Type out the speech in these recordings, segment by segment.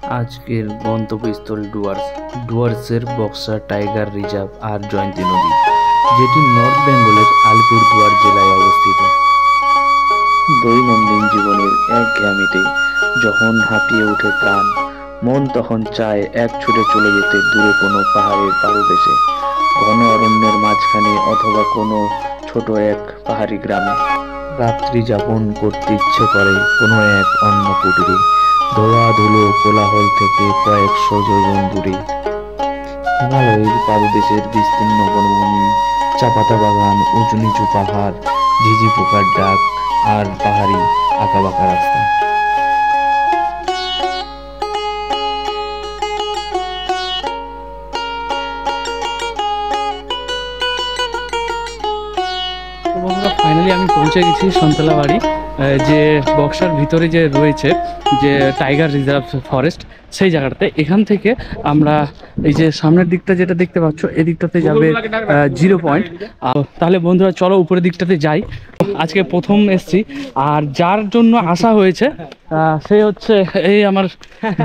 আজকের গন্তব্যস্থল ডুয়ার্সের বক্সা টাইগার রিজার্ভ আর জয়ন্তী নদী, যেটি নর্থ বেঙ্গলের আলিপুরদুয়ার জেলায় অবস্থিত। দৈনন্দিন জীবনের একঘেয়েমিতে যখন হাঁপিয়ে ওঠে প্রাণ, মন তখন চায় এক ছুটে চলে যেতে দূরে কোনো পাহাড়ের পাদদেশে, ঘন অরণ্যের মাঝখানে অথবা কোনো ছোট এক পাহাড়ি গ্রামে। রাত্রি যাপন করতে ইচ্ছে করে কোনো এক অন্য কুটিরে, ধোয়া ধুলো কোলাহল থেকে কয়েকশো যোজন দূরে। হিমালয়ের পাদদেশের বিস্তীর্ণ বনভূমি, চাপাতা বাগান, উঁচু নিচু পাহাড়, ঝিঝি পোকার ডাক আর পাহাড়ি আঁকাবাঁকা রাস্তা। ফাইনালি আমি পৌঁছে গেছি সন্তলা বাড়ি, যে বক্সার ভিতরে যে রয়েছে যে টাইগার রিজার্ভ ফরেস্ট, সেই জায়গাটাতে। এখান থেকে আমরা এই যে সামনের দিকটা যেটা দেখতে পাচ্ছ, এই দিকটাতে যাবে 0 পয়েন্ট। তাহলে বন্ধুরা চলো উপরের দিকটাতে যাই। আজকে প্রথম এসছি, আর যার জন্য আসা হয়েছে সে হচ্ছে এই আমার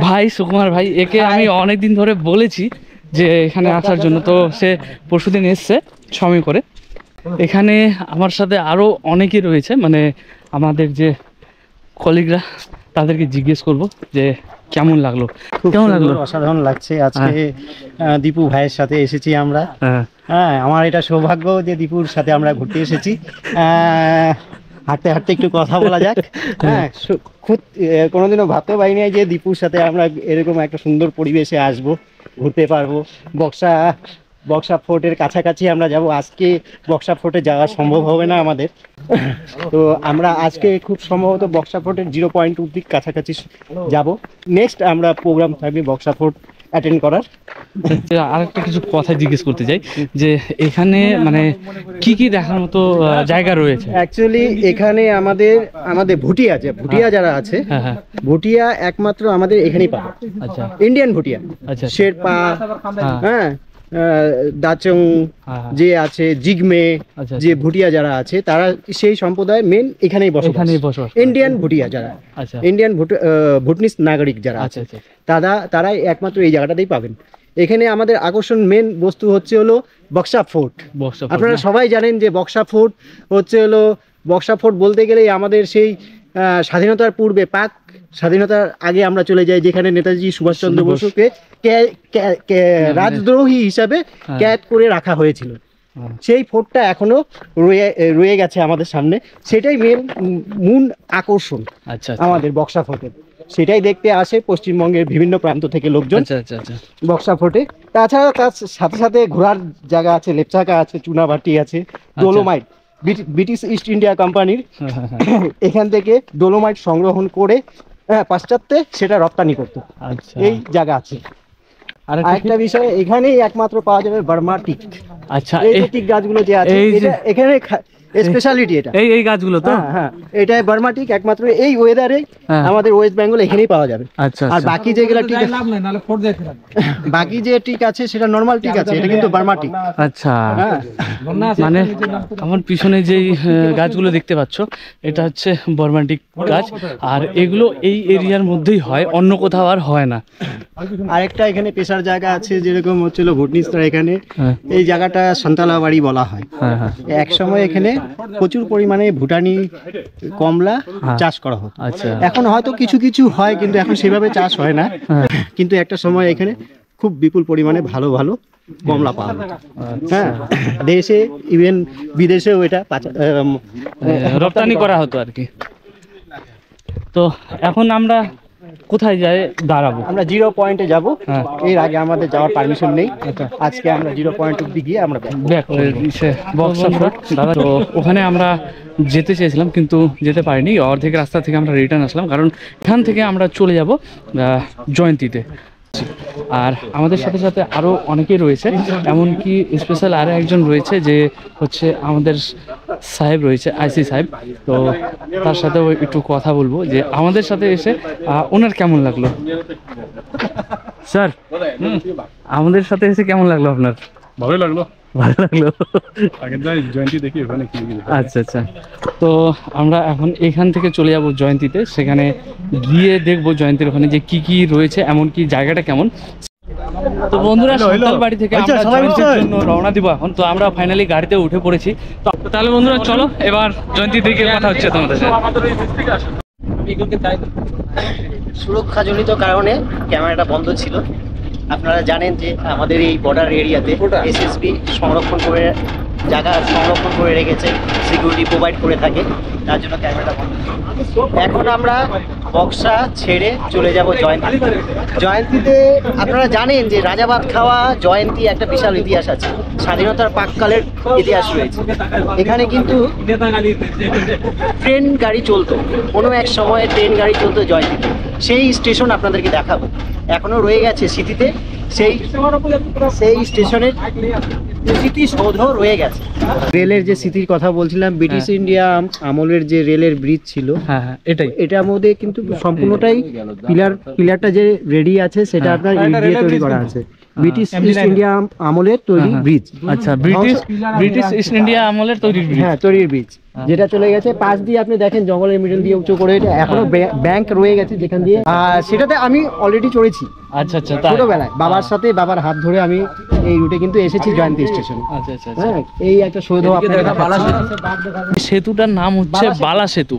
ভাই সুকুমার ভাই। একে আমি অনেক দিন ধরে বলেছি যে এখানে আসার জন্য, তো সে পরশুদিন এসছে সময় করে। এখানে আমার সাথে আরও অনেকেই রয়েছে, মানে আমাদের যে কলিগরা, তাদেরকে জিজ্ঞেস করব যে কেমন লাগলো। কেমন লাগলো? অসাধারণ লাগছে। আজকে দীপু ভাইয়ের সাথে এসেছি আমরা। হ্যাঁ, আমার এটা সৌভাগ্য যে দীপুর সাথে আমরা ঘুরতে এসেছি। হাঁটতে হাঁটতে একটু কথা বলা যাক। হ্যাঁ, খুব কোনোদিনও ভাবতে পারিনি যে দীপুর সাথে আমরা এরকম একটা সুন্দর পরিবেশে আসবো, ঘুরতে পারবো। বক্সা ফোর্টের কাছাকাছি আমরা যাব। আজকে বক্সা ফোর্টে যাওয়া সম্ভব হবে না আমাদের, তো আমরা আজকে খুব সম্ভবত বক্সা ফোর্টের 0 পয়েন্ট অব্দি কাছাকাছি যাব। নেক্সট আমরা প্রোগ্রাম থাকবে বক্সা ফোর্ট অ্যাটেন্ড করার। আরেকটা কিছু কথা জিজ্ঞেস করতে চাই যে এখানে মানে কি কি দেখার মতো জায়গা রয়েছে? অ্যাকচুয়ালি এখানে আমাদের ভুটিয়া যারা আছে, ভুটিয়া একমাত্র আমাদের এখানেই পাবে। আচ্ছা, ইন্ডিয়ান ভুটিয়া। আচ্ছা, শেরপা, হ্যাঁ, দাচং যে আছে, জিগমে, যে ভুটিয়া যারা আছে, তারা সেই সম্প্রদায় মেন এখানেই বসবাস। ইন্ডিয়ান ভুটিয়া যারা, ইন্ডিয়ান ভুটনিস নাগরিক যারা আছে, তারাই একমাত্র এই জায়গাটাতেই পাবেন। এখানে আমাদের আকর্ষণ মেন বস্তু হচ্ছে হলো বক্সা ফোর্ট। আপনারা সবাই জানেন যে বক্সা ফোর্ট হচ্ছে হলো, বক্সা ফোর্ট বলতে গেলেই আমাদের সেই স্বাধীনতার পূর্বে, পাক স্বাধীনতার আগে আমরা চলে যাই, যেখানে নেতাজি সুভাষচন্দ্র বসুকে রাজদ্রোহী হিসাবে ক্যাদ করে রাখা হয়েছিল। সেই ফোর্টটা এখনো রয়ে গেছে আমাদের সামনে। সেটাই মূল আকর্ষণ আমাদের বক্সা ফোর্টের। সেটাই দেখতে আসে পশ্চিমবঙ্গের বিভিন্ন প্রান্ত থেকে লোকজন বক্সা ফোর্টে। তাছাড়া তার সাথে সাথে ঘোরার জায়গা আছে, লেপচাকা আছে, চুনাভাটি আছে, ডোলোমাইট, ব্রিটিশ ইস্ট ইন্ডিয়া কোম্পানির এখান থেকে ডোলোমাইট সংগ্রহণ করে পাশ্চাত্যে সেটা রপ্তানি করতো। এই জায়গা আছে। আর একটা বিষয়, এখানেই একমাত্র পাওয়া যাবে বার্মা টিক। আচ্ছা, এই টিক গাছগুলো যে আছে এখানে স্পেশালিটি, এটা এই গাছগুলো তো, হ্যাঁ, এটাই বার্মা টিক একমাত্র এই ওয়েদারে আমাদের ওয়েস্ট বেঙ্গল এখানেই পাওয়া যাবে। আর বাকি যেগুলো টিক, বাকি যে টিক আছে সেটা নরমাল টিক আছে, এটা কিন্তু বার্মা টিক। আচ্ছা, মানে আমার পিছনে যেই গাছগুলো দেখতে পাচ্ছ, এটা হচ্ছে বার্মা টিক গাছ, আর এগুলো এই এরিয়ার মধ্যেই হয়, অন্য কোথাও আর হয় না। আরেকটা এখানে পেশার জায়গা আছে, যেরকম হচ্ছিল ভুটনিসরা, এখানে এই জায়গাটা সন্তলা বাড়ি বলা হয়। এক সময় এখানে প্রচুর পরিমাণে ভুটানি কমলা চাষ করা হতো। এখন হয়তো কিছু কিছু হয়, কিন্তু এখন সেভাবে চাষ হয় না। কিন্তু একটা সময় এখানে খুব বিপুল পরিমাণে ভালো ভালো কমলা পাওয়া যেত। হ্যাঁ, দেশে ইভেন বিদেশেও এটা রপ্তানি করা হতো আর কি। তো এখন আমরা কোথায় যাই দাঁড়াবো? আমরা 0 পয়েন্টে যাবো। এর আগে আমাদের যাওয়ার পারমিশন নেই। আজকে আমরা 0 পয়েন্ট অব্দি গিয়ে আমরা ব্যাক করে দিয়েছে বক্সা ফোর্ট দাদা। তো ওখানে আমরা যেতে চেয়েছিলাম কিন্তু যেতে পারিনি, অর্ধেক রাস্তা থেকে আমরা রিটার্ন আসলাম, কারণ এখান থেকে আমরা চলে যাব জয়ন্তীতে। আর আমাদের সাথে সাথে আরও অনেকেই রয়েছে, এমনকি স্পেশাল আরও একজন রয়েছে যে হচ্ছে আমাদের সাহেব রয়েছে, আইসি সাহেব। তো তার সাথেও একটু কথা বলবো যে আমাদের সাথে এসে ওনার কেমন লাগলো। স্যার, আমাদের সাথে এসে কেমন লাগলো আপনার? ভালোই লাগলো। ভালো লাগলো। আগের বার জয়ন্তী দেখি ওখানে কি আচ্ছা আচ্ছা, তো আমরা এখন এখান থেকে চলে যাব জয়ন্তীতে, সেখানে গিয়ে দেখবো জয়ন্তীর ওখানে যে কি কি রয়েছে, এমনকি জায়গাটা কেমন। তো বন্ধুরা, সাঁওতাল বাড়ি থেকে আমরা জয়ন্তীর জন্য রওনা দিব এখন। তো আমরা ফাইনালি গাড়িতে উঠে পড়েছি। তো তাহলে বন্ধুরা চলো এবার জয়ন্তী দিকে কথা হচ্ছে তোমাদের সাথে। সুরক্ষাজনিত কারণে ক্যামেরাটা বন্ধ ছিল। আপনারা জানেন যে আমাদের এই বর্ডার এরিয়াতে এসএসবি সংরক্ষণ করে রেখেছে, সিকিউরিটি প্রোভাইড করে থাকে, তার জন্য ক্যামেরাটা বন্ধ ছিল। এখন আমরা বক্সা ছেড়ে চলে যাব জয়ন্তী। জয়ন্তীতে আপনারা জানেন যে রাজাবাদ খাওয়া জয়ন্তী একটা বিশাল ইতিহাস আছে, স্বাধীনতার প্রাক্কালের ইতিহাস রয়েছে। এখানে কিন্তু ট্রেন গাড়ি চলতো, কোনো এক সময়ে ট্রেন গাড়ি চলতো জয়ন্তীতে, সেই স্টেশন আপনাদেরকে দেখাবো। এখনো রয়ে গেছে স্মৃতিতে, সেই স্টেশনের স্মৃতিসৌধ রয়ে গেছে। রেলের যে স্মৃতির কথা বলছিলাম, ব্রিটিশ ইন্ডিয়া আমলের যে রেলের ব্রিজ ছিল, হ্যাঁ হ্যাঁ, এটার মধ্যে কিন্তু সম্পূর্ণটাই পিলারটা যে রেডি আছে সেটা আপনার ইট দিয়ে তৈরি করা আছে। ব্রিটিশ ইস্ট ইন্ডিয়া আমলের তৈরি ব্রিজ। আচ্ছা, ব্রিটিশ ইস্ট ইন্ডিয়া আমলের তৈরি ব্রিজ। হ্যাঁ, তৈরির ব্রিজ, যেটা চলে গেছে পাশ দিয়ে। আপনি দেখেন জঙ্গলের মিডল দিয়ে উঁচু করে, এটা এখনো ব্যাংক রয়ে গেছে যেখান দিয়ে, সেটাতে আমি অলরেডি চড়েছি। আচ্ছা আচ্ছা, ছোটবেলায় বাবার সাথে, বাবার হাত ধরে আমি এই রুটে কিন্তু এসেছি জয়ন্তী স্টেশনে। আচ্ছা আচ্ছা, হ্যাঁ, এই একটা সৌধ আপনাদের সেতুটার নাম হচ্ছে বালা সেতু।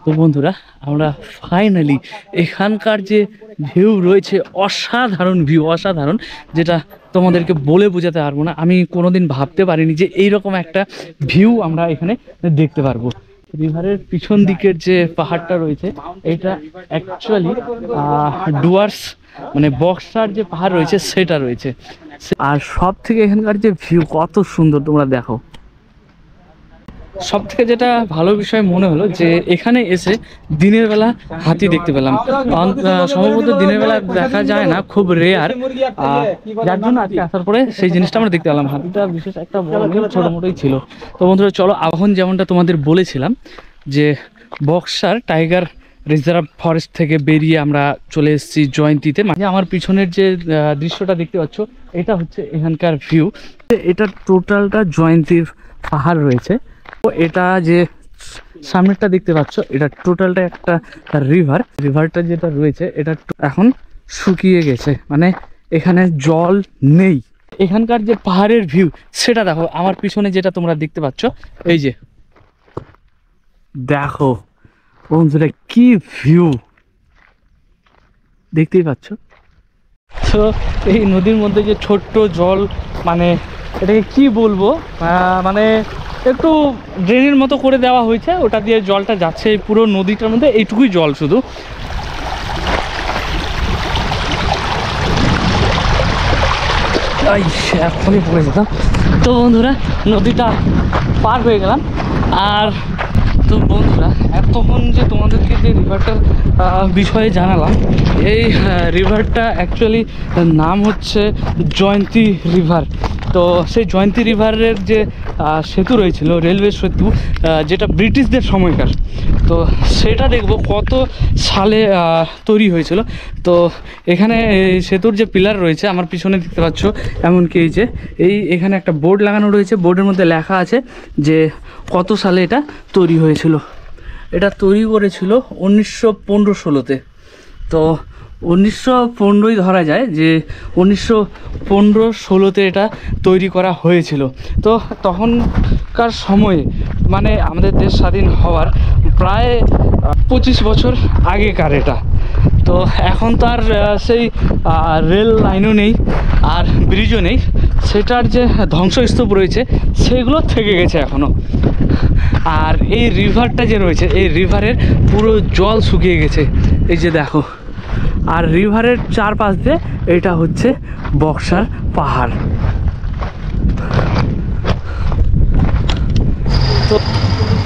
তো বন্ধুরা, আমরা ফাইনালি এখানকার যে ভিউ রয়েছে, অসাধারণ ভিউ, অসাধারণ, যেটা তোমাদেরকে বলে বোঝাতে পারবো না। আমি কোনোদিন ভাবতে পারিনি যে এইরকম একটা ভিউ আমরা এখানে দেখতে পারবো। রিভারের পিছন দিকের যে পাহাড়টা রয়েছে, এটা অ্যাকচুয়ালি ডুয়ার্স মানে বক্সার যে পাহাড় রয়েছে সেটা রয়েছে। আর সব থেকে এখানকার যে ভিউ কত সুন্দর তোমরা দেখো। সব থেকে যেটা ভালো বিষয় মনে হলো যে এখানে এসে দিনের বেলা হাতি দেখতে পেলাম। সম্ভবত দিনের বেলা দেখা যায় না, খুব রেয়ার, যার জন্য আজকে আসার পরে সেই জিনিসটা আমরা দেখতে পেলাম। হাতিটা বিশেষ একটা বড় নেই, ছোটো মোটোই ছিল। তো বন্ধুরা চলো, এখন যেমনটা তোমাদের বলেছিলাম যে বক্সার টাইগার রিজার্ভ ফরেস্ট থেকে বেরিয়ে আমরা চলে এসেছি জয়ন্তীতে। মানে আমার পিছনের যে দৃশ্যটা দেখতে পাচ্ছ, এটা হচ্ছে এখানকার ভিউ। এটা টোটালটা জয়ন্তীর পাহাড় রয়েছে। তো এটা যে সামনেরটা দেখতে পাচ্ছ, এটা টোটালটা একটা রিভারটা যেটা রয়েছে এটা এখন শুকিয়ে গেছে, মানে এখানে জল নেই। এখানকার যে পাহাড়ের ভিউ সেটা দেখো, আমার পিছনে যেটা তোমরা দেখতে পাচ্ছ, এই যে দেখো বন্ধুরা কি ভিউ দেখতেই পাচ্ছ। তো এই নদীর মধ্যে যে ছোট্ট জল, মানে এটাকে কি বলবো, মানে একটু ড্রেনের মতো করে দেওয়া হয়েছে, ওটা দিয়ে জলটা যাচ্ছে এই পুরো নদীটার মধ্যে, এইটুকুই জল শুধু। এখনই পড়ে যেতাম। তো বন্ধুরা, নদীটা পার হয়ে গেলাম। আর তো বন্ধুরা, এতক্ষণ যে তোমাদেরকে যে রিভারটার বিষয়ে জানালাম, এই রিভারটা অ্যাকচুয়ালি নাম হচ্ছে জয়ন্তী রিভার। তো সেই জয়ন্তী রিভারের যে সেতু রয়েছিল, রেলওয়ে সেতু, যেটা ব্রিটিশদের সময়কার, তো সেটা দেখব কত সালে তৈরি হয়েছিল। তো এখানে সেতুর যে পিলার রয়েছে আমার পিছনে দেখতে পাচ্ছ, এমনকি এই যে এখানে একটা বোর্ড লাগানো রয়েছে, বোর্ডের মধ্যে লেখা আছে যে কত সালে এটা তৈরি হয়েছিল। এটা তৈরি করেছিল 1915-16-তে। তো 1915-ই ধরা যায় যে 1915-16-তে এটা তৈরি করা হয়েছিল। তো তখনকার সময়ে, মানে আমাদের দেশ স্বাধীন হওয়ার প্রায় 25 বছর আগেকার এটা। তো এখন তো আর সেই রেল লাইনও নেই আর ব্রিজও নেই, সেটার যে ধ্বংসস্তূপ রয়েছে সেগুলো থেকে গেছে এখনও। আর এই রিভারটা যে রয়েছে, এই রিভারের পুরো জল শুকিয়ে গেছে, এই যে দেখো। আর রিভারের চারপাশ দিয়ে এটা হচ্ছে বক্সার পাহাড়।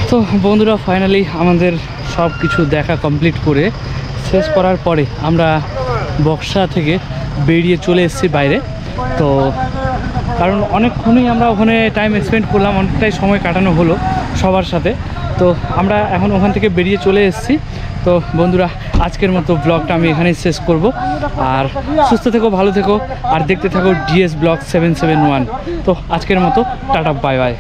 তো বন্ধুরা, ফাইনালি আমাদের সব কিছু দেখা কমপ্লিট করে শেষ করার পরে আমরা বক্সা থেকে বেরিয়ে চলে এসেছি বাইরে। তো কারণ অনেকক্ষণই আমরা ওখানে টাইম স্পেন্ড করলাম, অনেকটাই সময় কাটানো হলো সবার সাথে। তো আমরা এখন ওখান থেকে বেরিয়ে চলে এসেছি। তো বন্ধুরা, আজকের মতো ব্লগটা আমি এখানেই শেষ করব। আর সুস্থ থেকো, ভালো থেকো, আর দেখতে থাকো ডিএস ব্লগ 771। তো আজকের মতো টাটা, বাই বাই।